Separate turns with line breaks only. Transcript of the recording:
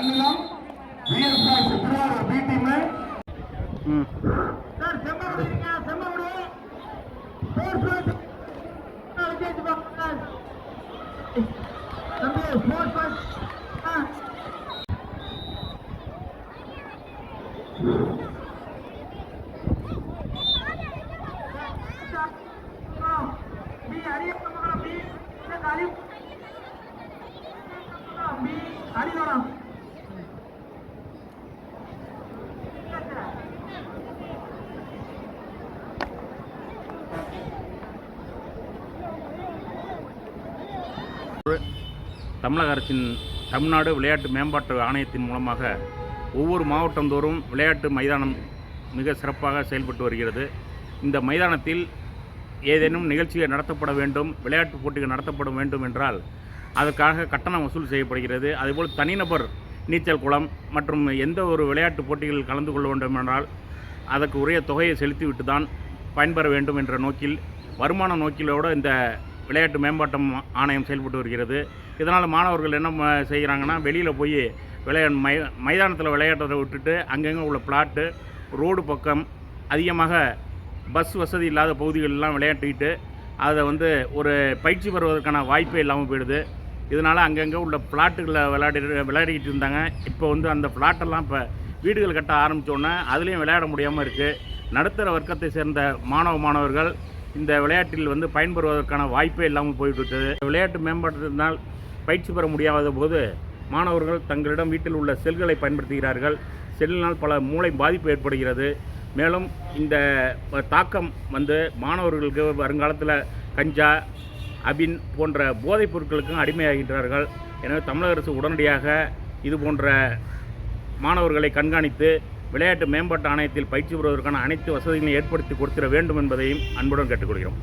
Nannilam V S R சித்ரார் B team
sir செம்மகுடிங்க Semmakudi sports Vijay box தம்பி sports box B Ariyappamangalam B காலி பி அரியோடம்
தமிழக அரசின் தமிழ்நாடு விளையாட்டு மேம்பாட்டு ஆணையத்தின் மூலமாக ஒவ்வொரு மாவட்டந்தோறும் விளையாட்டு மைதானம் மிக சிறப்பாக செயல்பட்டு வருகிறது. இந்த மைதானத்தில் ஏதேனும் நிகழ்ச்சிகள் நடத்தப்பட வேண்டும், விளையாட்டுப் போட்டிகள் நடத்தப்பட வேண்டும் என்றால் அதற்காக கட்டணம் வசூல் செய்யப்படுகிறது. அதேபோல் தனிநபர் நீச்சல் குளம் மற்றும் எந்த ஒரு விளையாட்டு போட்டிகளில் கலந்து கொள்ள வேண்டும் என்றால் அதற்கு உரிய தொகையை செலுத்திவிட்டு தான் பயன்பெற வேண்டும் என்ற நோக்கில் வருமான நோக்கிலோடு இந்த விளையாட்டு மேம்பாட்டு ஆணையம் செயல்பட்டு வருகிறது. இதனால் மாணவர்கள் என்ன செய்கிறாங்கன்னா, வெளியில் போய் மைதானத்தில் விளையாட்டத்தை விட்டுட்டு அங்கங்கே உள்ள பிளாட்டு ரோடு பக்கம் அதிகமாக பஸ் வசதி இல்லாத பகுதிகளெலாம் விளையாட்டிக்கிட்டு அதை ஒரு பயிற்சி பெறுவதற்கான வாய்ப்பே இல்லாமல் போயிடுது. இதனால் அங்கங்கே உள்ள பிளாட்டுகளில் விளையாடிக்கிட்டு இருந்தாங்க. இப்போ அந்த பிளாட்டெல்லாம் இப்போ வீடுகள் கட்ட ஆரம்பித்தோன்னே அதுலேயும் விளையாட முடியாமல் இருக்குது. நடுத்தர வர்க்கத்தை சேர்ந்த மாணவர்கள் இந்த விளையாட்டில் பயன்பெறுவதற்கான வாய்ப்பே இல்லாமல் போய்விட்டது. விளையாட்டு மேம்பாட்டினால் பயிற்சி பெற முடியாத போது மாணவர்கள் தங்களிடம் வீட்டில் உள்ள செல்களை பயன்படுத்துகிறார்கள். செல்லினால் பல மூளை பாதிப்பு ஏற்படுகிறது. மேலும் இந்த தாக்கம் மாணவர்களுக்கு வருங்காலத்தில் கஞ்சா, அபின் போன்ற போதைப் பொருட்களுக்கும் அடிமையாகின்றார்கள். எனவே தமிழக அரசு உடனடியாக இது போன்ற மாணவர்களை கண்காணித்து விளையாட்டு மேம்பாட்டு ஆணையத்தில் பயிற்சி பெறுவதற்கான அனைத்து வசதிகளையும் ஏற்படுத்தி கொடுத்திட வேண்டும் என்பதையும் அன்புடன் கேட்டுக்கொள்கிறோம்.